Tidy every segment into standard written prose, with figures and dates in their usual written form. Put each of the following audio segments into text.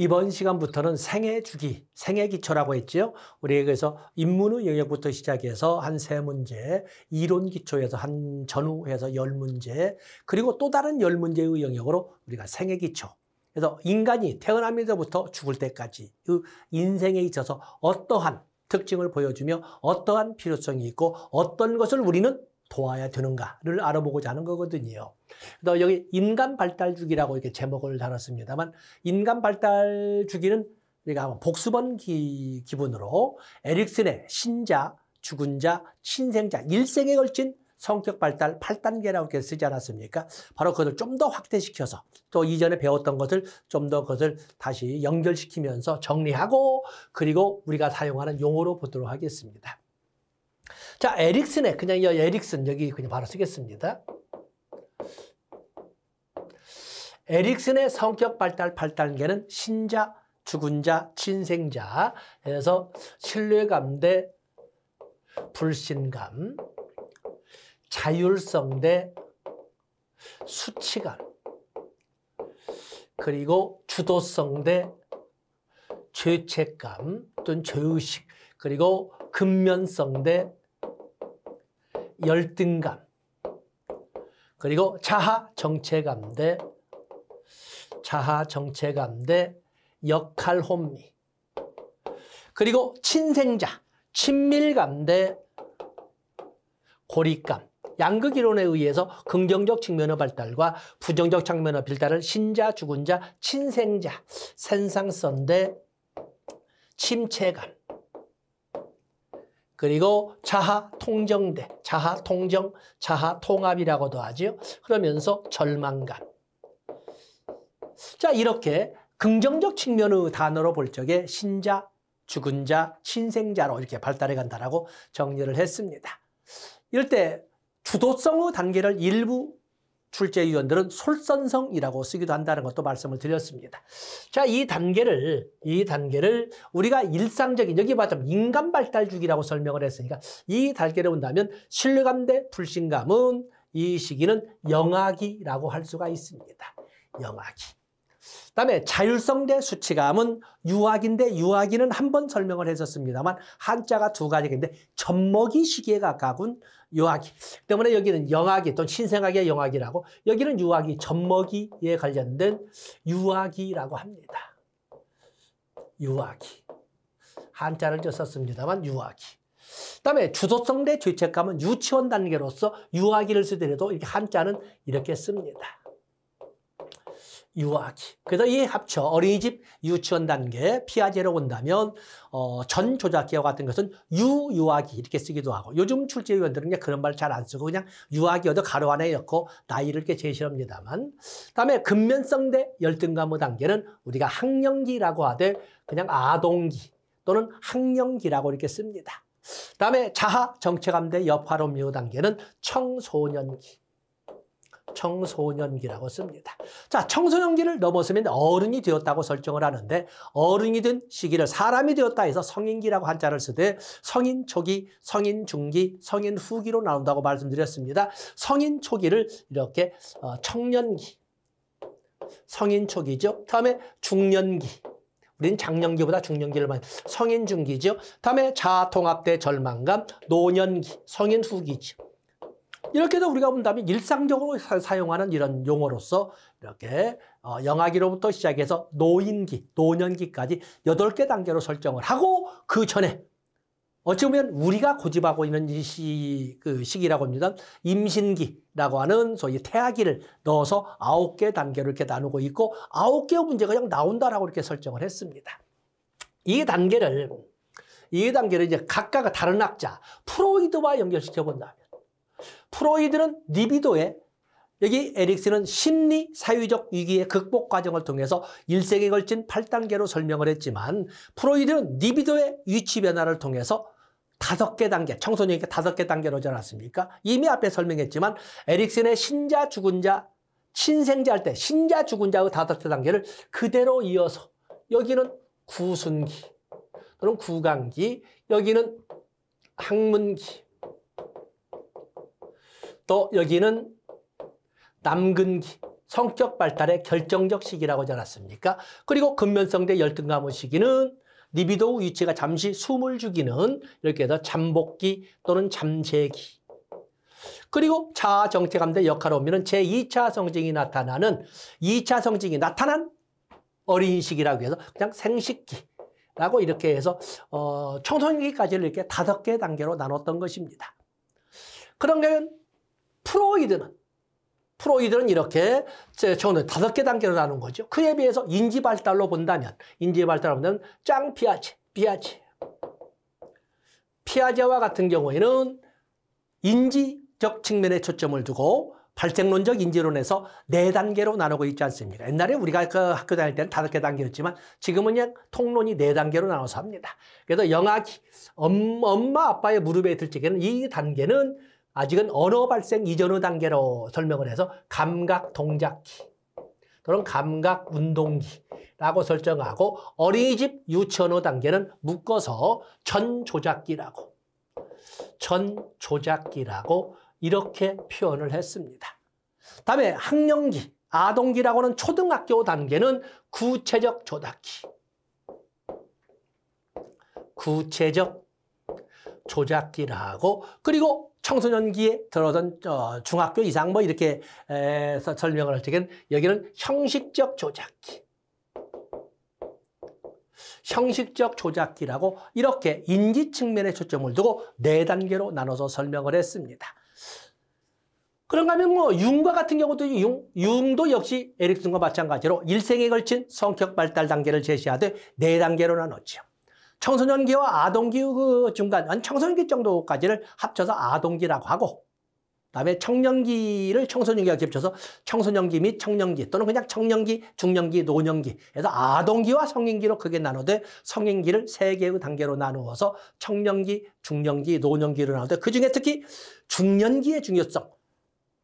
이번 시간부터는 생애주기, 생애기초라고 했죠. 우리가 그래서 인문의 영역부터 시작해서 한 3문제, 이론기초에서 한 전후해서 10문제, 그리고 또 다른 10문제의 영역으로 우리가 생애기초. 그래서 인간이 태어나면서부터 죽을 때까지 그 인생에 있어서 어떠한 특징을 보여주며 어떠한 필요성이 있고 어떤 것을 우리는 도와야 되는가를 알아보고자 하는 거거든요. 그래서 여기 인간 발달 주기라고 이렇게 제목을 달았습니다만, 인간 발달 주기는 우리가 복수본 기분으로 에릭슨의 신자, 죽은 자, 신생자, 일생에 걸친 성격 발달 8단계라고 이렇게 쓰지 않았습니까? 바로 그것을 좀 더 확대시켜서 또 이전에 배웠던 것을 좀 더 그것을 다시 연결시키면서 정리하고, 그리고 우리가 사용하는 용어로 보도록 하겠습니다. 자, 에릭슨의, 그냥 이 에릭슨 여기 그냥 바로 쓰겠습니다. 에릭슨의 성격 발달 8단계는 신자, 죽은 자, 친생자, 그래서 신뢰감 대 불신감, 자율성 대 수치감, 그리고 주도성 대 죄책감 또는 죄의식, 그리고 근면성 대 열등감, 그리고 자아 정체감 대 역할 혼미, 그리고 친생자, 친밀감 대 고립감. 양극 이론에 의해서 긍정적 측면의 발달과 부정적 측면의 발달을 신자, 죽은 자, 친생자, sen상성 대 침체감, 그리고 자아 통정 대 자아 통정, 자아 통합이라고도 하죠. 그러면서 절망감. 자, 이렇게 긍정적 측면의 단어로 볼 적에 신자, 죽은 자, 친생자로 이렇게 발달해 간다라고 정리를 했습니다. 이럴 때 주도성의 단계를 일부 출제위원들은 솔선성이라고 쓰기도 한다는 것도 말씀을 드렸습니다. 자, 이 단계를 우리가 일상적인, 여기 말하자면 인간 발달 주기라고 설명을 했으니까 이 단계를 본다면 신뢰감 대 불신감은 이 시기는 영아기라고 할 수가 있습니다. 영아기. 그다음에 자율성 대 수치감은 유아기인데, 유아기는 한 번 설명을 했었습니다만 한자가 2가지가 있는데 젖먹이 시기에 가까운 유아기 때문에 여기는 영아기 또는 신생아기의 영아기라고, 여기는 유아기, 젖먹이에 관련된 유아기라고 합니다. 유아기. 한자를 썼습니다만 유아기. 그다음에 주도성 대 죄책감은 유치원 단계로서 유아기를 쓰더라도 이렇게 한자는 이렇게 씁니다. 유아기. 그래서 이 합쳐 어린이집 유치원 단계 피아제로 본다면 전 조작기와 같은 것은 유아기 이렇게 쓰기도 하고, 요즘 출제위원들은 그냥 그런 말 잘 안 쓰고 그냥 유아기여도 가로 안에 넣고 나이를 이렇게 제시합니다만, 그다음에 근면성 대 열등감의 단계는 우리가 학령기라고 하되 그냥 아동기 또는 학령기라고 이렇게 씁니다. 그다음에 자아 정체감 대 여파론미의 단계는 청소년기라고 씁니다. 자, 청소년기를 넘어서면 어른이 되었다고 설정을 하는데, 어른이 된 시기를 사람이 되었다 해서 성인기라고 한자를 쓰되 성인 초기, 성인 중기, 성인 후기로 나온다고 말씀드렸습니다. 성인 초기를 이렇게 청년기, 성인 초기죠. 다음에 중년기, 우리는 장년기보다 중년기를 많이, 성인 중기죠. 다음에 자아 통합 대 절망감, 노년기, 성인 후기죠. 이렇게도 우리가 본다면 일상적으로 사용하는 이런 용어로서 이렇게 영아기로부터 시작해서 노인기, 노년기까지 8개 단계로 설정을 하고, 그 전에 어찌 보면 우리가 고집하고 있는 이 시기라고 합니다. 임신기라고 하는 소위 태아기를 넣어서 9개 단계로 이렇게 나누고 있고, 9개의 문제가 그냥 나온다라고 이렇게 설정을 했습니다. 이 단계를 이제 각각 다른 학자 프로이드와 연결시켜 본다면, 프로이드는 리비도에, 여기 에릭슨은 심리 사회적 위기의 극복 과정을 통해서 일생에 걸친 8단계로 설명을 했지만, 프로이드는 리비도의 위치 변화를 통해서 5개 단계, 청소년에게 5개 단계로 하지 않았습니까? 이미 앞에 설명했지만 에릭슨의 신자, 죽은 자, 친생자 할 때 신자, 죽은 자의 5개 단계를 그대로 이어서, 여기는 구순기 또는 구강기, 여기는 학문기, 또 여기는 남근기, 성격 발달의 결정적 시기라고 하지 않았습니까? 그리고 근면성대 열등 가문 시기는 리비도 위치가 잠시 숨을 죽이는 이렇게 해서 잠복기 또는 잠재기. 그리고 자아 정체 감대 역할오면은 제2차 성징이 나타나는 2차 성징이 나타난 어린 시기라고 해서 그냥 생식기라고 이렇게 해서 청소년기까지를 이렇게 5개 단계로 나눴던 것입니다. 그런가 프로이드는 이렇게 5개 단계로 나눈 거죠. 그에 비해서 인지 발달로 본다면 짱 피아제와 같은 경우에는 인지적 측면에 초점을 두고 발생론적 인지론에서 4단계로 나누고 있지 않습니까? 옛날에 우리가 그 학교 다닐 때는 5개 단계였지만 지금은 그냥 통론이 4단계로 나눠서 합니다. 그래서 영아기, 엄마 아빠의 무릎에 들 적에는 이 단계는 아직은 언어 발생 이전의 단계로 설명을 해서 감각 동작기 또는 감각 운동기라고 설정하고 어린이집 유치원의 단계는 묶어서 전조작기라고 이렇게 표현을 했습니다. 다음에 학령기, 아동기라고는 초등학교 단계는 구체적 조작기라고 그리고 청소년기에 들어선 중학교 이상 뭐 이렇게 설명을 할 적에는 여기는 형식적 조작기라고 이렇게 인지 측면에 초점을 두고 4단계로 나눠서 설명을 했습니다. 그런가 하면 뭐 융과 같은 경우도 융도 역시 에릭슨과 마찬가지로 일생에 걸친 성격 발달 단계를 제시하되 4단계로 나눴죠. 청소년기와 아동기 그 중간, 한 청소년기 정도까지를 합쳐서 아동기라고 하고, 그다음에 청년기를 청소년기와 겹쳐서 청소년기 및 청년기 또는 그냥 청년기, 중년기, 노년기 해서 아동기와 성인기로 크게 나누되 성인기를 3개의 단계로 나누어서 청년기, 중년기, 노년기로 나누되 그중에 특히 중년기의 중요성,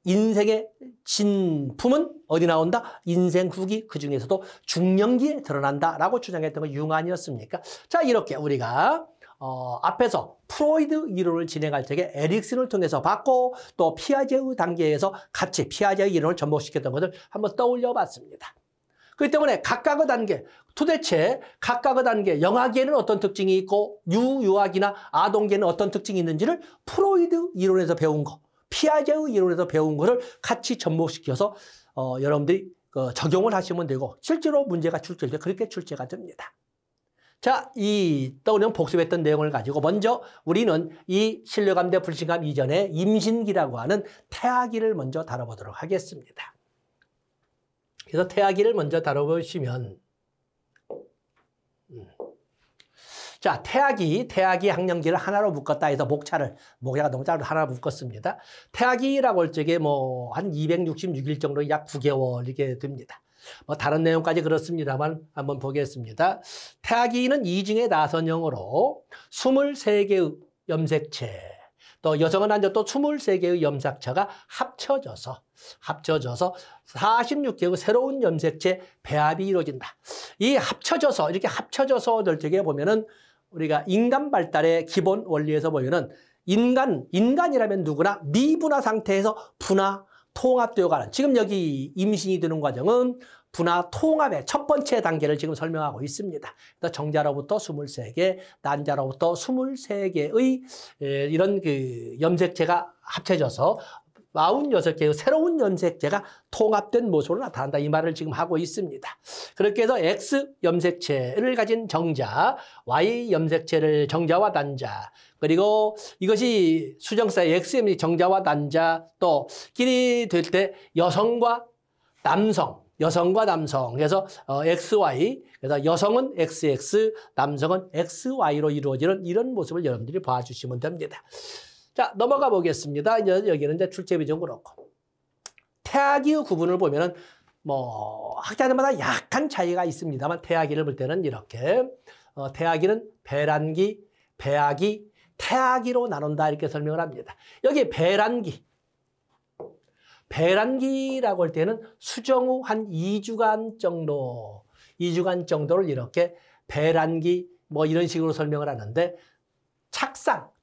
인생의 진품은 어디 나온다? 인생 후기 그중에서도 중년기에 드러난다라고 주장했던 건 융 아니었습니까? 자, 이렇게 우리가 앞에서 프로이드 이론을 진행할 적에 에릭슨을 통해서 봤고 또 피아제의 단계에서 같이 피아제의 이론을 접목시켰던 것을 한번 떠올려 봤습니다. 그렇기 때문에 각각의 단계, 도대체 각각의 단계, 영아기에는 어떤 특징이 있고 유아기나 아동기에는 어떤 특징이 있는지를 프로이드 이론에서 배운 거, 피아제의 이론에서 배운 거를 같이 접목시켜서 여러분들이 적용을 하시면 되고 실제로 문제가 출제될 때 그렇게 출제가 됩니다. 자, 이 떠오르는 복습했던 내용을 가지고 먼저 우리는 이 신뢰감 대 불신감 이전에 임신기라고 하는 태아기를 먼저 다뤄보도록 하겠습니다. 그래서 태아기를 먼저 다뤄보시면 자, 태아기 학령기를 하나로 묶었다 해서 목차가 너무 짧아서 하나로 묶었습니다. 태아기라고 할 적에 뭐 한 266일 정도 약 9개월 이렇게 됩니다. 뭐 다른 내용까지 그렇습니다만 한번 보겠습니다. 태아기는 이중의 나선형으로 23개의 염색체, 또 여성은 앉아 또 23개의 염색체가 합쳐져서 46개의 새로운 염색체 배합이 이루어진다. 이 이렇게 합쳐져서 될 적에 보면은 우리가 인간 발달의 기본 원리에서 보면은 인간이라면 누구나 미분화 상태에서 분화, 통합되어 가는, 지금 여기 임신이 되는 과정은 분화, 통합의 첫 번째 단계를 지금 설명하고 있습니다. 그래서 정자로부터 23개, 난자로부터 23개의 이런 그 염색체가 합쳐져서 46개의 새로운 염색체가 통합된 모습으로 나타난다. 이 말을 지금 하고 있습니다. 그렇게 해서 X 염색체를 가진 정자, Y 염색체를 정자와 단자, 그리고 이것이 수정사의 X의 정자와 단자, 또 길이 될 때 여성과 남성, 그래서 XY, 그래서 여성은 XX, 남성은 XY로 이루어지는 이런 모습을 여러분들이 봐주시면 됩니다. 자, 넘어가 보겠습니다. 이제 여기는 이제 출제비 좀 그렇고. 태아기의 구분을 보면은 뭐 학자들마다 약간 차이가 있습니다만 태아기를 볼 때는 이렇게 태아기는 배란기, 배아기, 태아기로 나눈다 이렇게 설명을 합니다. 여기 배란기라고 할 때는 수정 후 한 2주간 정도를 이렇게 배란기 뭐 이런 식으로 설명을 하는데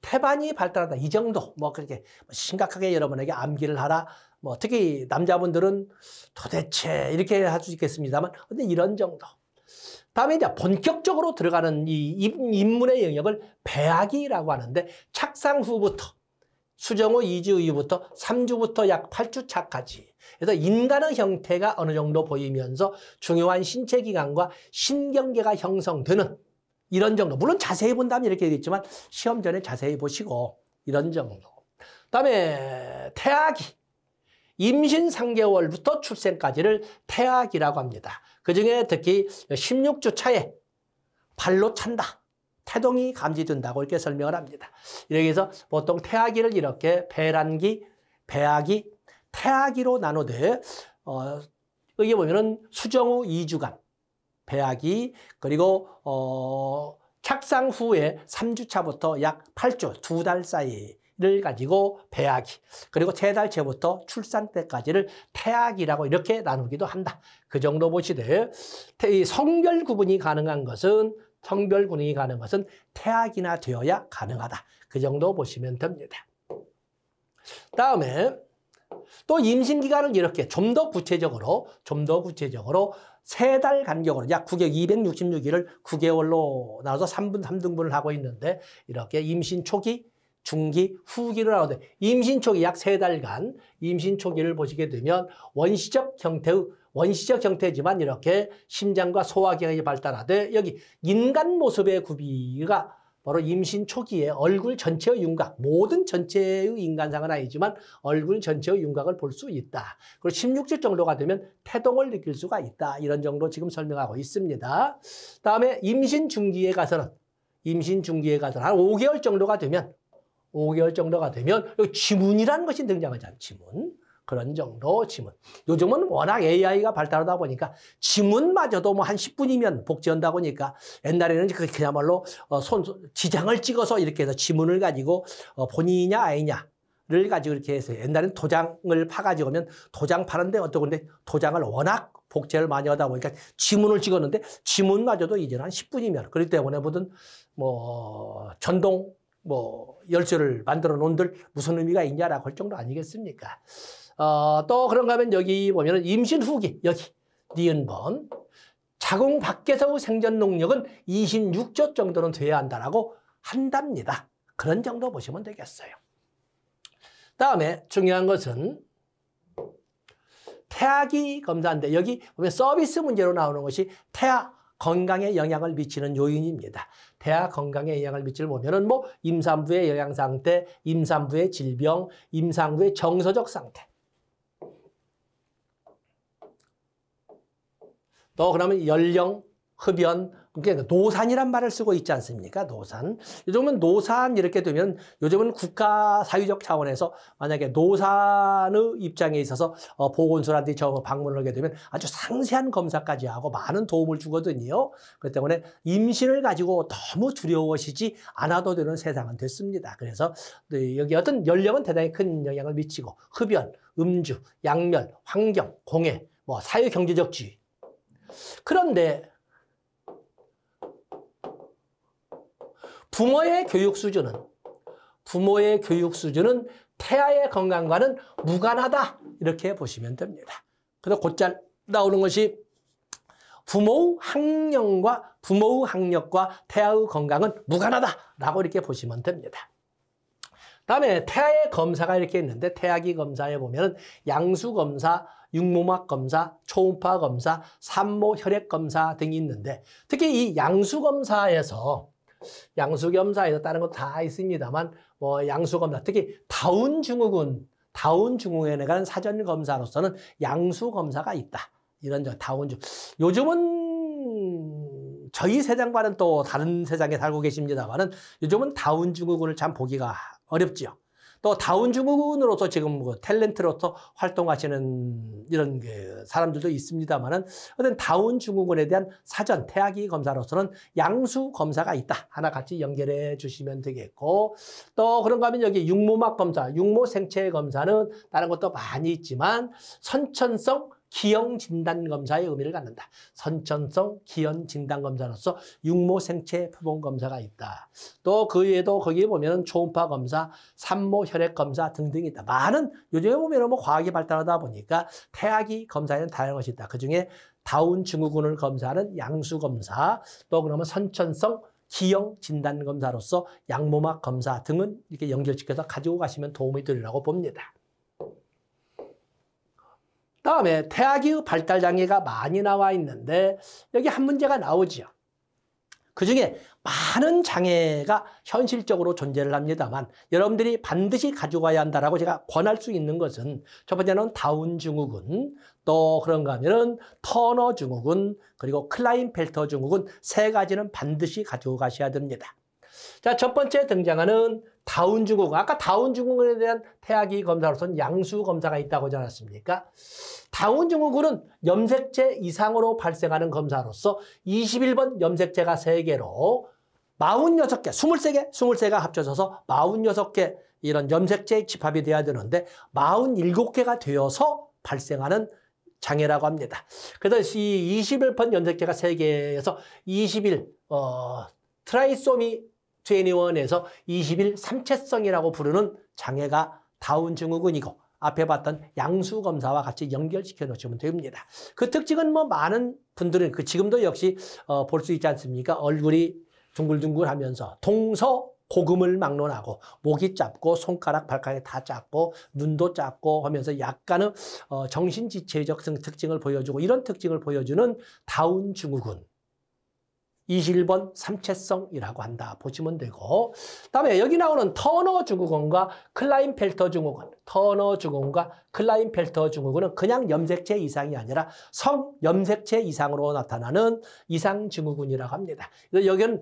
태반이 발달하다. 이 정도. 뭐 그렇게 심각하게 여러분에게 암기를 하라. 뭐 특히 남자분들은 도대체 이렇게 할 수 있겠습니다만, 근데 이런 정도. 다음에 이제 본격적으로 들어가는 이 인문의 영역을 배학이라고 하는데, 착상 후부터 수정후 2주 이후부터 3주부터 약 8주 차까지. 그래서 인간의 형태가 어느 정도 보이면서 중요한 신체 기관과 신경계가 형성되는 이런 정도. 물론 자세히 본다면 이렇게 되겠지만 시험 전에 자세히 보시고 이런 정도. 그다음에 태아기. 임신 3개월부터 출생까지를 태아기라고 합니다. 그중에 특히 16주 차에 발로 찬다. 태동이 감지된다고 이렇게 설명을 합니다. 이렇게 해서 보통 태아기를 이렇게 배란기, 배아기, 태아기로 나누되 여기 보면은 수정 후 2주간 배아기, 그리고 착상 후에 3주 차부터 약 8주, 2달 사이를 가지고 배아기, 그리고 3달 채부터 출산 때까지를 태아기라고 이렇게 나누기도 한다. 그 정도 보시되 성별 구분이 가능한 것은 태아기나 되어야 가능하다. 그 정도 보시면 됩니다. 다음에 또 임신 기간을 이렇게 좀 더 구체적으로 3달 간격으로 약 266일을 9개월로 나눠서 3등분을 하고 있는데, 이렇게 임신 초기, 중기, 후기를 하는데, 임신 초기 약 3달간 임신 초기를 보시게 되면 원시적 형태지만 이렇게 심장과 소화기관이 발달하되, 여기 인간 모습의 구비가 바로 임신 초기에 얼굴 전체의 윤곽, 모든 전체의 인간상은 아니지만 얼굴 전체의 윤곽을 볼 수 있다. 그리고 16주 정도가 되면 태동을 느낄 수가 있다. 이런 정도 지금 설명하고 있습니다. 다음에 임신 중기에 가서는 한 5개월 정도가 되면 여기 지문이라는 것이 등장하지 않죠. 지문. 그런 정도 지문. 요즘은 워낙 AI가 발달하다 보니까 지문마저도 뭐 한 10분이면 복제한다고 하니까, 옛날에는 그야말로 지장을 찍어서 이렇게 해서 지문을 가지고 본인이냐 아니냐를 가지고 이렇게 해서, 옛날에는 도장을 파가지고 오면 도장 파는데 어떤 건데 도장을 워낙 복제를 많이 하다 보니까 지문을 찍었는데, 지문마저도 이제는 한 10분이면, 그렇기 때문에 무슨 전동 열쇠를 만들어 놓은들 무슨 의미가 있냐라고 할 정도 아니겠습니까? 또 그런가 하면 여기 보면은 임신 후기, 여기 니은번 자궁 밖에서의 생존 능력은 26주 정도는 돼야 한다라고 한답니다. 그런 정도 보시면 되겠어요. 다음에 중요한 것은 태아기 검사인데, 여기 보면 서비스 문제로 나오는 것이 태아 건강에 영향을 미치는 요인입니다. 태아 건강에 영향을 미치는 보면은 임산부의 영양 상태, 임산부의 질병, 임산부의 정서적 상태. 또 그러면 연령, 흡연, 그러니까 노산이란 말을 쓰고 있지 않습니까? 노산. 요즘은 노산 이렇게 되면, 요즘은 국가 사회적 차원에서 만약에 노산의 입장에 있어서 보건소라든지 방문을 하게 되면 아주 상세한 검사까지 하고 많은 도움을 주거든요. 그렇기 때문에 임신을 가지고 너무 두려워하시지 않아도 되는 세상은 됐습니다. 그래서 여기 어떤 연령은 대단히 큰 영향을 미치고, 흡연, 음주, 약멸, 환경, 공해, 사회 경제적 지위. 그런데 부모의 교육 수준은 태아의 건강과는 무관하다. 이렇게 보시면 됩니다. 그래서 곧잘 나오는 것이 부모의 학력과 태아의 건강은 무관하다라고 이렇게 보시면 됩니다. 다음에 태아의 검사가 이렇게 있는데, 태아기 검사에 보면 양수 검사, 육모막 검사, 초음파 검사, 산모 혈액 검사 등이 있는데, 특히 이 양수 검사에서 다른 거 다 있습니다만, 양수 검사, 특히 다운 증후군에 관한 사전 검사로서는 양수 검사가 있다. 이런 다운 증후군. 요즘은 저희 세상과는 또 다른 세상에 살고 계십니다만은, 요즘은 다운 증후군을 참 보기가 어렵지요. 또 다운 증후군으로서 지금 탤런트로서 활동하시는 이런 사람들도 있습니다만은, 어떤 다운 증후군에 대한 사전 태아기 검사로서는 양수 검사가 있다. 하나 같이 연결해 주시면 되겠고, 또 그런가 하면 여기 육모막 검사, 육모 생체 검사는 다른 것도 많이 있지만 선천성 기형 진단 검사의 의미를 갖는다. 선천성 기형 진단 검사로서 육모 생체 표본 검사가 있다. 또 그 외에도 거기에 보면은 초음파 검사, 산모 혈액 검사 등등이 있다. 많은 요즘에 보면은 뭐 과학이 발달하다 보니까 태아기 검사에는 다양한 것이 있다. 그 중에 다운 증후군을 검사하는 양수 검사, 또 그러면 선천성 기형 진단 검사로서 양모막 검사 등은 이렇게 연결시켜서 가지고 가시면 도움이 되리라고 봅니다. 다음에 태아기의 발달 장애가 많이 나와 있는데 여기 한 문제가 나오죠. 그중에 많은 장애가 현실적으로 존재를 합니다만 여러분들이 반드시 가져가야 한다라고 제가 권할 수 있는 것은 첫 번째는 다운 증후군, 또 그런가 하면은 터너 증후군, 그리고 클라인펠터 증후군 세 가지는 반드시 가지고 가셔야 됩니다. 자, 첫 번째 등장하는 다운 증후군. 아까 다운 증후군에 대한 태아기 검사로서는 양수 검사가 있다고 하지 않았습니까? 다운 증후군은 염색체 이상으로 발생하는 검사로서 21번 염색체가 3개로 46개, 23개가 합쳐져서 46개 이런 염색체의 집합이 돼야 되는데 47개가 되어서 발생하는 장애라고 합니다. 그래서 이 21번 염색체가 3개에서 21, 트라이소미 21에서 21 삼체성이라고 부르는 장애가 다운 증후군이고 앞에 봤던 양수 검사와 같이 연결시켜 놓으시면 됩니다. 그 특징은 뭐 많은 분들은 지금도 역시 볼 수 있지 않습니까? 얼굴이 둥글둥글하면서 동서고금을 막론하고 목이 짧고 손가락, 발가락이 다 짧고 눈도 짧고 하면서 약간의 정신지체적 특징을 보여주고 이런 특징을 보여주는 다운 증후군. 21번 삼체성이라고 한다 보시면 되고 그다음에 여기 나오는 터너 증후군과 클라인펠터 증후군, 터너 증후군과 클라인펠터 증후군은 그냥 염색체 이상이 아니라 성염색체 이상으로 나타나는 이상 증후군이라고 합니다. 그래서 여기는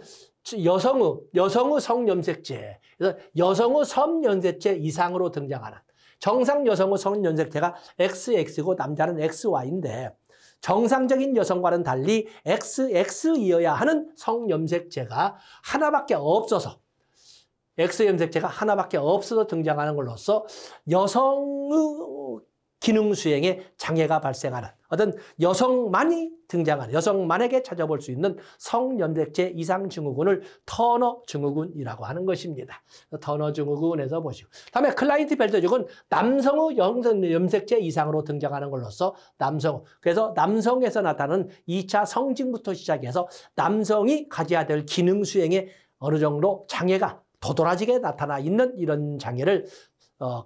여성의 성염색체, 그래서 여성의 성염색체 이상으로 등장하는 정상 여성의 성염색체가 XX고 남자는 XY인데 정상적인 여성과는 달리 XX이어야 하는 성염색체가 하나밖에 없어서 X염색체가 하나밖에 없어서 등장하는 걸로써 여성의 기능 수행에 장애가 발생하는 어떤 여성만이 등장하는 여성만에게 찾아볼 수 있는 성염색체 이상 증후군을 터너 증후군이라고 하는 것입니다. 터너 증후군에서 보시고 다음에 클라인펠터 증후군은 남성의 염색체 이상으로 등장하는 걸로써 그래서 남성에서 나타나는 2차 성징부터 시작해서 남성이 가져야 될 기능 수행에 어느 정도 장애가 도드라지게 나타나 있는 이런 장애를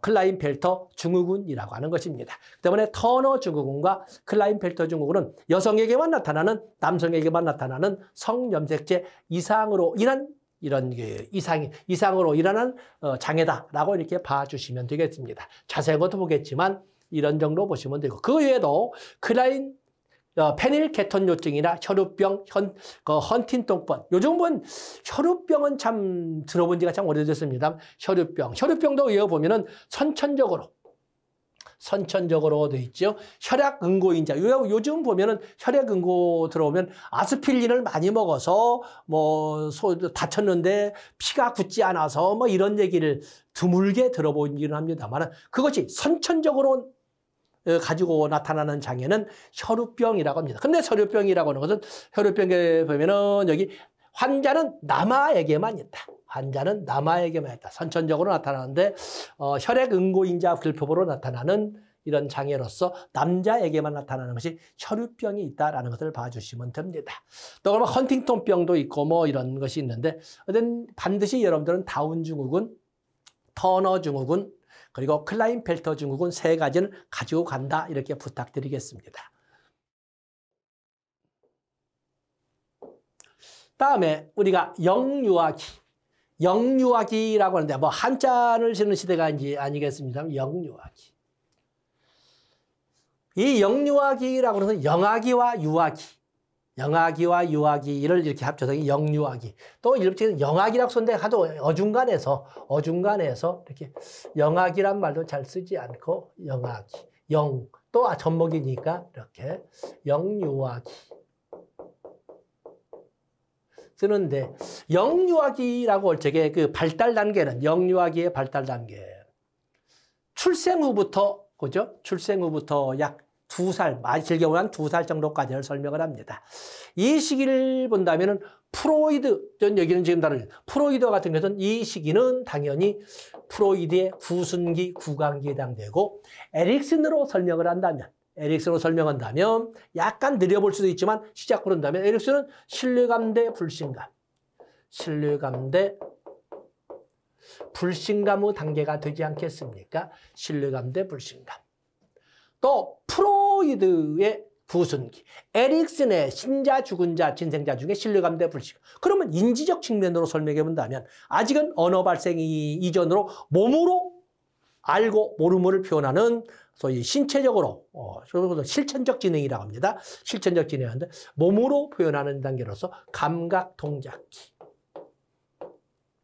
클라인펠터 증후군이라고 하는 것입니다. 때문에 터너 증후군과 클라인펠터 증후군은 여성에게만 나타나는 남성에게만 나타나는 성염색체 이상으로 인한 이런 이상으로 일어난 장애다라고 이렇게 봐주시면 되겠습니다. 자세한 것도 보겠지만 이런 정도 보시면 되고 그 외에도 페닐케톤요증이나 혈우병, 헌팅턴병. 요즘은 혈우병은 참 들어본 지가 참 오래됐습니다. 혈우병도 외워보면은 선천적으로 돼 있죠. 혈액응고인자. 요즘 보면은 혈액응고 들어오면 아스피린을 많이 먹어서 다쳤는데 피가 굳지 않아서 이런 얘기를 드물게 들어보기는 합니다만 그것이 선천적으로 가지고 나타나는 장애는 혈우병이라고 합니다. 근데 혈우병이라고 하는 것은 혈우병에 보면은 여기 환자는 남아에게만 있다. 선천적으로 나타나는데 혈액응고인자 불표보로 나타나는 이런 장애로서 남자에게만 나타나는 것이 혈우병이 있다라는 것을 봐주시면 됩니다. 또 그러면 헌팅턴병도 있고 이런 것이 있는데 반드시 여러분들은 다운 증후군, 터너 증후군, 그리고 클라인펠터 증후군 3가지는 가지고 간다 이렇게 부탁드리겠습니다. 다음에 우리가 영유아기라고 하는데 한자를 쓰는 시대가 아니겠습니까? 영유아기. 이 영유아기라고 하는 영아기와 유아기를 이렇게 합쳐서 영유아기. 또 이렇게 영아기라고 썼는데 하도 어중간해서 이렇게 영아기란 말도 잘 쓰지 않고 영아기. 또 젖먹이니까 이렇게 영유아기 쓰는데 영유아기라고 할 적에 그 발달 단계는 영유아기의 발달 단계. 출생 후부터 약 2살, 많이 길게 보면 2살 정도까지를 설명을 합니다. 이 시기를 본다면은 프로이드, 전 여기는 지금 다른 프로이드 같은 것은 이 시기는 당연히 프로이드의 구순기, 구강기에 해당되고 에릭슨으로 설명을 한다면 약간 느려볼 수도 있지만 시작 부른다면 에릭슨은 신뢰감 대 불신감, 신뢰감 대 불신감의 단계가 되지 않겠습니까? 신뢰감 대 불신감. 또 프로이드의 구순기, 에릭슨의 신자, 죽은 자, 진생자 중에 신뢰감 대 불신감. 그러면 인지적 측면으로 설명해 본다면 아직은 언어 발생 이전으로 몸으로 알고 모름을 표현하는 소위 신체적으로 실천적 지능이라고 합니다. 실천적 지능인데 몸으로 표현하는 단계로서 감각 동작기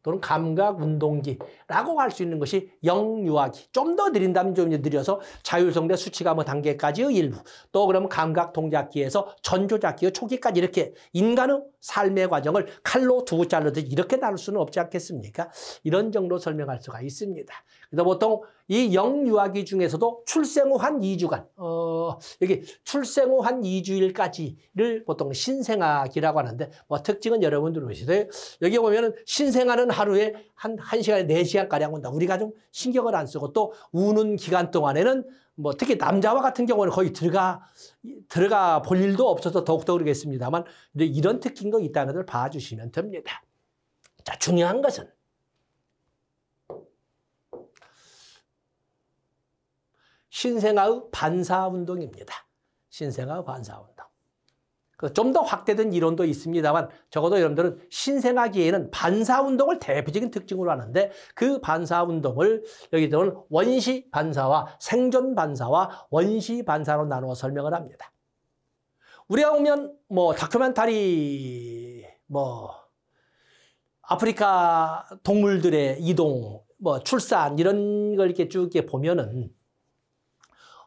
또는 감각 운동기라고 할 수 있는 것이 영유아기. 좀 더 느린다면 좀 느려서 자율성대 수치감의 단계까지의 일부. 또 그러면 감각 동작기에서 전조작기의 초기까지 이렇게 인간의 삶의 과정을 칼로 두 자르듯 이렇게 나눌 수는 없지 않겠습니까? 이런 정도 설명할 수가 있습니다. 그래서 보통 이 영유아기 중에서도 출생 후 한 2주간, 여기 출생 후 한 2주일까지를 보통 신생아기라고 하는데, 뭐 특징은 여러분들 보시세요. 여기 보면은 신생아는 하루에 한 1시간에 4시간가량 온다. 우리가 좀 신경을 안 쓰고 또 우는 기간 동안에는 뭐 특히 남자와 같은 경우는 거의 들어가 볼 일도 없어서 더욱더 그러겠습니다만 이런 특징도 있다는 것을 봐주시면 됩니다. 자, 중요한 것은 신생아의 반사운동입니다. 신생아의 반사운동. 좀 더 확대된 이론도 있습니다만 적어도 여러분들은 신생아기에는 반사운동을 대표적인 특징으로 하는데 그 반사운동을 여기서는 원시 반사와 생존 반사와 원시 반사로 나누어 설명을 합니다. 우리가 보면 뭐 다큐멘터리 아프리카 동물들의 이동, 출산 이런 걸 이렇게 쭉 보면은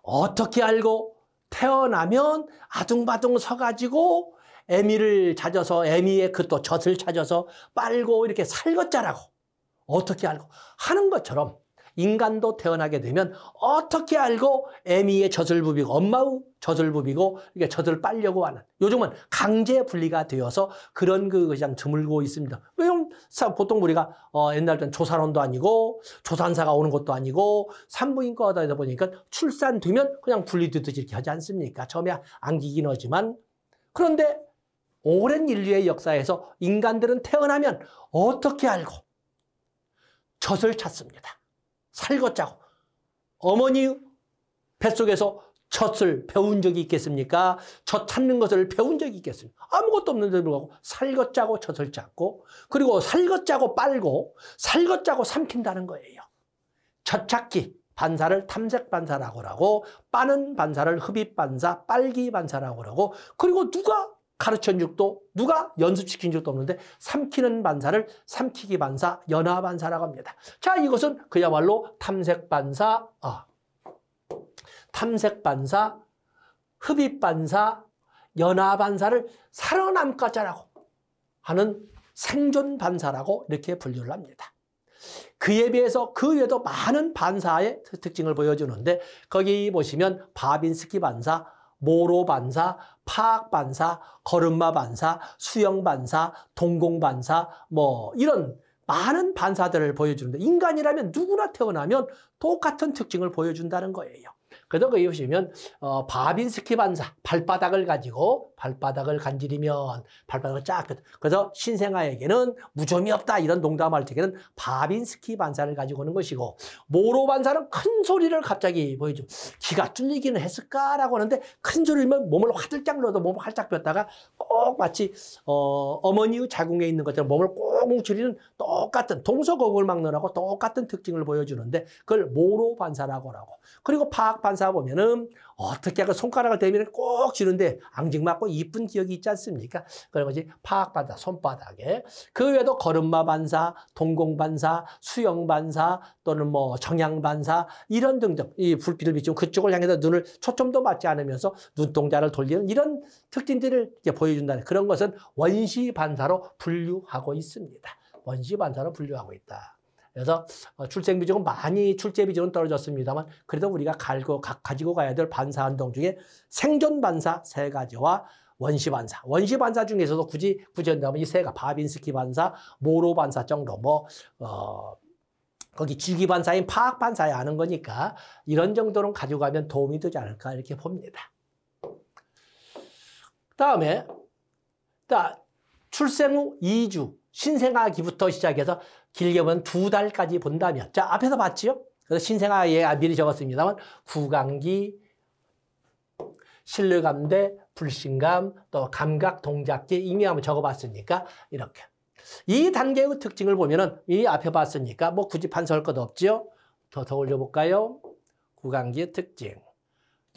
어떻게 알고 태어나면 아둥바둥 서가지고 애미를 찾아서 애미의 그 또 젖을 찾아서 빨고 이렇게 살것자라고 어떻게 알고 하는 것처럼 인간도 태어나게 되면 어떻게 알고 애미의 젖을 부비고 엄마의 젖을 부비고 이게 젖을 빨려고 하는 요즘은 강제 분리가 되어서 그런 것이 참 드물고 있습니다. 왜냐면 보통 우리가 옛날에는 조산원도 아니고 조산사가 오는 것도 아니고 산부인과 하다 보니까 출산되면 그냥 분리되듯이 이렇게 하지 않습니까? 처음에 안기긴 하지만 그런데 오랜 인류의 역사에서 인간들은 태어나면 어떻게 알고 젖을 찾습니다. 살것자고 어머니 뱃속에서 젖을 배운 적이 있겠습니까? 젖 찾는 것을 배운 적이 있겠습니까? 아무것도 없는데 불구하고 살것자고 젖을 찾고 그리고 살것자고 빨고 살것자고 삼킨다는 거예요. 젖 찾기 반사를 탐색 반사라고 하고 빠는 반사를 흡입 반사, 빨기 반사라고 하고 그리고 누가 가르쳐준 적도 누가 연습시킨 적도 없는데 삼키는 반사를 삼키기 반사, 연화 반사라고 합니다. 자, 이것은 그야말로 탐색 반사, 흡입 반사, 연화 반사를 살아남고자라고 하는 생존 반사라고 이렇게 분류를 합니다. 그에 비해서 그 외에도 많은 반사의 특징을 보여주는데 거기 보시면 바빈스키 반사, 모로 반사, 파악 반사, 걸음마 반사, 수영 반사, 동공 반사 이런 많은 반사들을 보여주는데 인간이라면 누구나 태어나면 똑같은 특징을 보여준다는 거예요. 그래서 거기 보시면 바빈스키 반사, 발바닥을 가지고 발바닥을 간지리면 발바닥을 쫙 그래서 신생아에게는 무좀이 없다 이런 농담할 때에는 바빈스키 반사를 가지고 오는 것이고 모로 반사는 큰 소리를 갑자기 보여주면 기가 뚫리기는 했을까라고 하는데 큰 소리면 몸을 화들짝 넣어도 몸을 활짝 폈다가 꼭 마치 어머니의 자궁에 있는 것처럼 몸을 꼭 뭉치리는 똑같은 동서고금을 막론하고 똑같은 특징을 보여주는데 그걸 모로 반사라고 하고 그리고 파악 반사 보면은 어떻게 하고 손가락을 대면 꼭 쥐는데 앙증맞고 이쁜 기억이 있지 않습니까? 그런 것이 파악 반사, 손바닥에. 그 외에도 걸음마 반사, 동공 반사, 수영 반사 또는 정향 반사 이런 등등 이 불빛을 비추면 그쪽을 향해서 눈을 초점도 맞지 않으면서 눈동자를 돌리는 이런 특징들을 보여준다는 그런 것은 원시 반사로 분류하고 있습니다. 원시 반사로 분류하고 있다. 그래서 출생 비중은 많이 출제 비중은 떨어졌습니다만 그래도 우리가 가지고 가야 될 반사 운동 중에 생존 반사 3가지와 원시 반사. 원시 반사 중에서도 굳이 한다면 이 3가 바빈스키 반사, 모로 반사 정도 거기 주기 반사인 파악 반사에 아는 거니까 이런 정도는 가지고 가면 도움이 되지 않을까 이렇게 봅니다. 다음에 출생 후 2주 신생아기부터 시작해서 길게 보면 2달까지 본다면 자 앞에서 봤지요? 그래서 신생아에 미리 적었습니다만 구강기, 신뢰감대, 불신감, 또 감각, 동작기 이미 한번 적어봤으니까 이렇게 이 단계의 특징을 보면은 이 앞에 봤으니까 뭐 굳이 판서할 것 없지요? 더 올려볼까요? 구강기의 특징,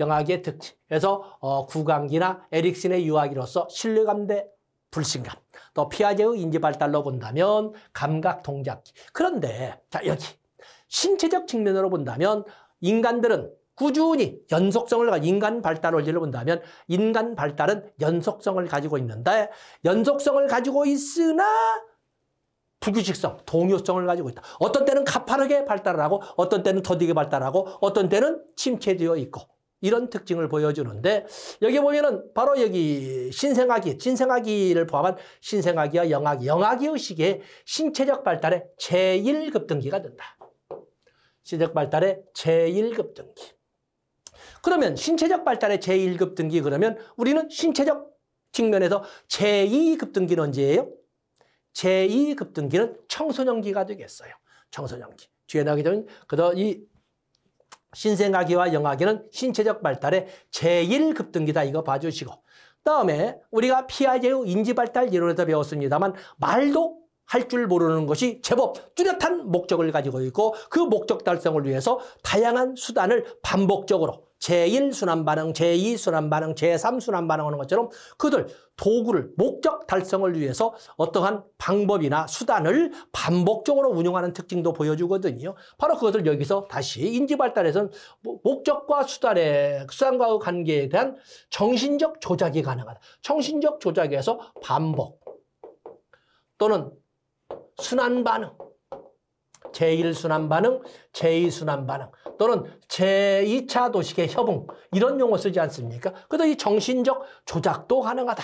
영아기의 특징. 그래서 구강기나 에릭슨의 유아기로서 신뢰감대, 불신감. 또 피아제의 인지 발달로 본다면 감각, 동작기. 그런데 자 여기 신체적 측면으로 본다면 인간들은 꾸준히 연속성을 가지고 인간 발달 원리를 본다면 인간 발달은 연속성을 가지고 있는데 연속성을 가지고 있으나 불규칙성, 동요성을 가지고 있다. 어떤 때는 가파르게 발달을 하고 어떤 때는 더디게 발달하고 어떤 때는 침체되어 있고 이런 특징을 보여주는데 여기 보면은 바로 여기 신생아기를 포함한 신생아기와 영아기의 시기에 신체적 발달의 제1급등기가 된다. 신체적 발달의 제1급등기. 그러면 신체적 발달의 제1급등기 그러면 우리는 신체적 측면에서 제2급등기는 언제예요? 제2급등기는 청소년기가 되겠어요. 청소년기. 뒤에 나오기 전에 이 신생아기와 영아기는 신체적 발달의 제1급등기다 이거 봐주시고 다음에 우리가 피아제의 인지발달 이론에서 배웠습니다만 말도 할 줄 모르는 것이 제법 뚜렷한 목적을 가지고 있고 그 목적 달성을 위해서 다양한 수단을 반복적으로 제1순환 반응, 제2순환 반응, 제3순환 반응하는 것처럼 그들 도구를 목적 달성을 위해서 어떠한 방법이나 수단을 반복적으로 운용하는 특징도 보여주거든요. 바로 그것을 여기서 다시 인지발달에서는 목적과 수단과의 관계에 대한 정신적 조작이 가능하다. 정신적 조작에서 반복 또는 순환 반응, 제1순환 반응, 제2순환 반응 또는 제2차 도식의 협응 이런 용어 쓰지 않습니까? 그래서 이 정신적 조작도 가능하다.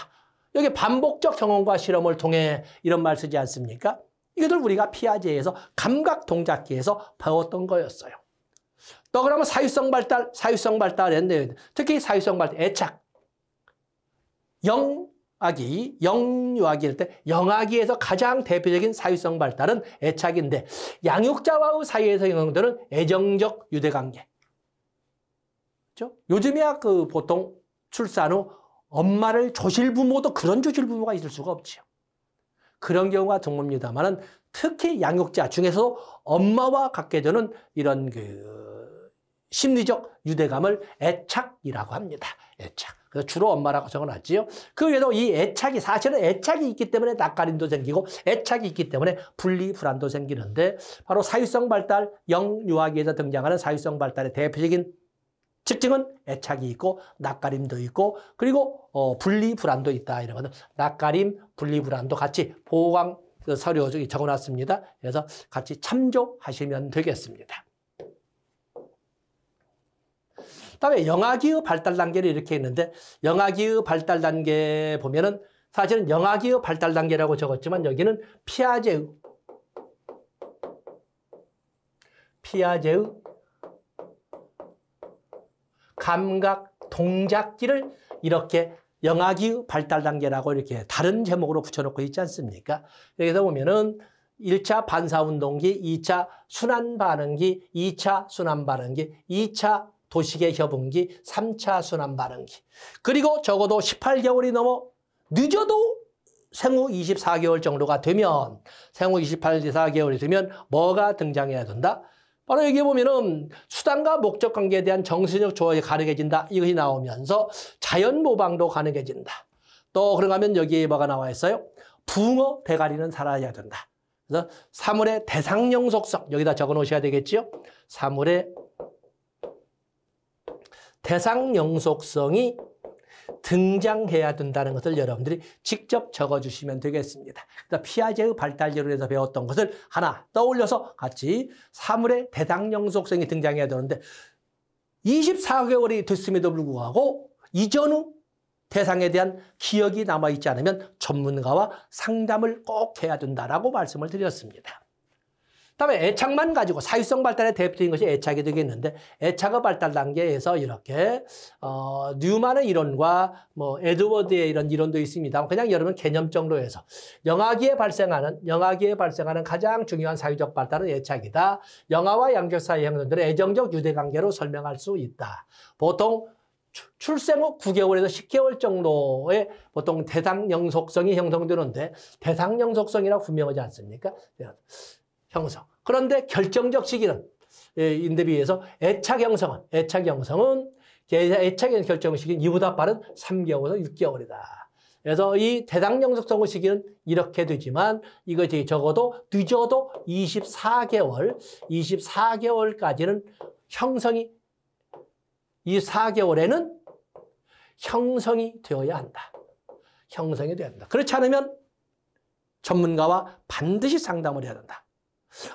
여기 반복적 경험과 실험을 통해 이런 말 쓰지 않습니까? 이것을 우리가 피아제에서 감각 동작기에서 배웠던 거였어요. 또 그러면 사유성 발달 했는데 특히 사유성 발달, 애착, 영유아기일 때 영아기에서 가장 대표적인 사유성 발달은 애착인데 양육자와의 사이에서 영향되는 애정적 유대관계. 그렇죠? 요즘이야 보통 출산 후 엄마를 조실 부모도 그런 조실 부모가 있을 수가 없죠. 그런 경우가 드뭅니다만은 특히 양육자 중에서도 엄마와 갖게 되는 이런 심리적 유대감을 애착이라고 합니다. 애착. 그래서 주로 엄마라고 적어놨지요. 그 외에도 이 애착이 사실은 애착이 있기 때문에 낯가림도 생기고 애착이 있기 때문에 분리 불안도 생기는데 바로 사유성 발달, 영유아기에서 등장하는 사유성 발달의 대표적인 특징은 애착이 있고 낯가림도 있고 그리고 분리 불안도 있다. 이런 것은 낯가림, 분리 불안도 같이 보강 서류 중에 적어놨습니다. 그래서 같이 참조하시면 되겠습니다. 그다음에 영아기의 발달 단계를 이렇게 했는데 영아기의 발달 단계 보면은 사실은 영아기의 발달 단계라고 적었지만 여기는 피아제의 감각 동작기를 이렇게 영아기의 발달 단계라고 이렇게 다른 제목으로 붙여놓고 있지 않습니까? 여기서 보면은 1차 반사운동기, 2차 순환반응기, 2차 순환반응기, 2차 도식의 협응기, 3차 순환 반응기. 그리고 적어도 18개월이 넘어 늦어도 생후 24개월 정도가 되면 생후 24개월이 되면 뭐가 등장해야 된다? 바로 여기 보면은 수단과 목적 관계에 대한 정신적 조화가 가능해진다. 이것이 나오면서 자연 모방도 가능해진다. 또 그런가 하면 여기에 뭐가 나와 있어요? 붕어 대가리는 사라져야 된다. 그래서 사물의 대상용 속성 여기다 적어 놓으셔야 되겠죠? 사물의 대상 영속성이 등장해야 된다는 것을 여러분들이 직접 적어주시면 되겠습니다. 그래서 피아제의 발달理論에서 배웠던 것을 하나 떠올려서 같이 사물의 대상영속성이 등장해야 되는데 24개월이 됐음에도 불구하고 이전의 대상에 대한 기억이 남아있지 않으면 전문가와 상담을 꼭 해야 된다라고 말씀을 드렸습니다. 그다음에 애착만 가지고 사유성 발달의 대표적인 것이 애착이 되겠는데 애착의 발달 단계에서 이렇게 뉴만의 이론과 뭐 에드워드의 이런 이론도 있습니다. 그냥 여러분 개념적으로 해서 영아기에 발생하는 가장 중요한 사유적 발달은 애착이다. 영아와 양적 사이 행동들은 애정적 유대관계로 설명할 수 있다. 보통 출생 후 9개월에서 10개월 정도의 보통 대상영속성이 형성되는데 대상영속성이라고 분명하지 않습니까? 형성. 그런데 결정적 시기는 인데 비해서 애착 형성은 결정 시기는 이보다 빠른 3개월에서 6개월이다. 그래서 이 대상영속성 시기는 이렇게 되지만 이것이 적어도 늦어도 24개월까지는 형성이 24개월에는 형성이 되어야 한다. 형성이 되어야 한다. 그렇지 않으면 전문가와 반드시 상담을 해야 된다.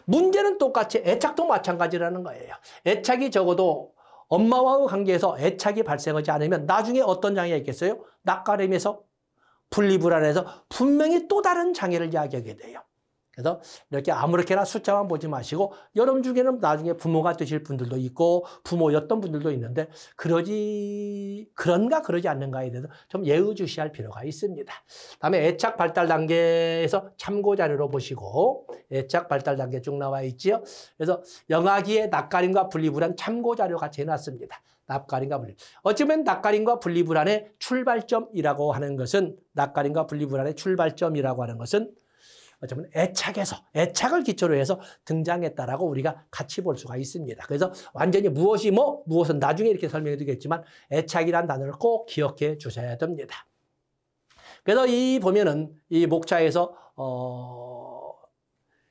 문제는 똑같이 애착도 마찬가지라는 거예요. 애착이 적어도 엄마와의 관계에서 애착이 발생하지 않으면 나중에 어떤 장애가 있겠어요? 낯가림에서 분리불안해서 분명히 또 다른 장애를 야기하게 돼요. 그래서 이렇게 아무렇게나 숫자만 보지 마시고 여러분 중에는 나중에 부모가 되실 분들도 있고 부모였던 분들도 있는데 그런가 그러지 않는가에 대해서 좀 예의주시할 필요가 있습니다. 다음에 애착 발달 단계에서 참고 자료로 보시고 애착 발달 단계 쭉 나와 있지요. 그래서 영아기의 낯가림과 분리불안 참고 자료 같이 해놨습니다. 낯가림과 분리. 어쩌면 낯가림과 분리불안의 출발점이라고 하는 것은 어쩌면 애착을 기초로 해서 등장했다라고 우리가 같이 볼 수가 있습니다. 그래서 완전히 무엇은 나중에 이렇게 설명해 드리겠지만 애착이라는 단어를 꼭 기억해 주셔야 됩니다. 그래서 보면은 이 목차에서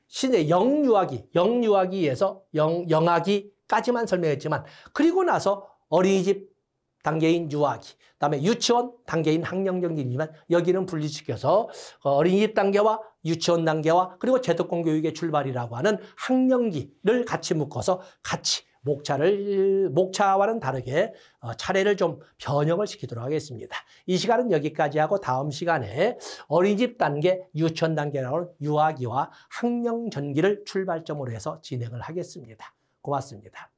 신의 영유아기에서 영아기까지만 설명했지만 그리고 나서 어린이집 단계인 유아기, 그다음에 유치원 단계인 학령정기이지만 여기는 분리시켜서 어린이집 단계와 유치원 단계와 그리고 제도권 교육의 출발이라고 하는 학령기를 같이 묶어서 같이 목차와는 다르게 차례를 좀 변형을 시키도록 하겠습니다. 이 시간은 여기까지 하고 다음 시간에 어린이집 단계, 유치원 단계라는 유아기와 학령전기를 출발점으로 해서 진행을 하겠습니다. 고맙습니다.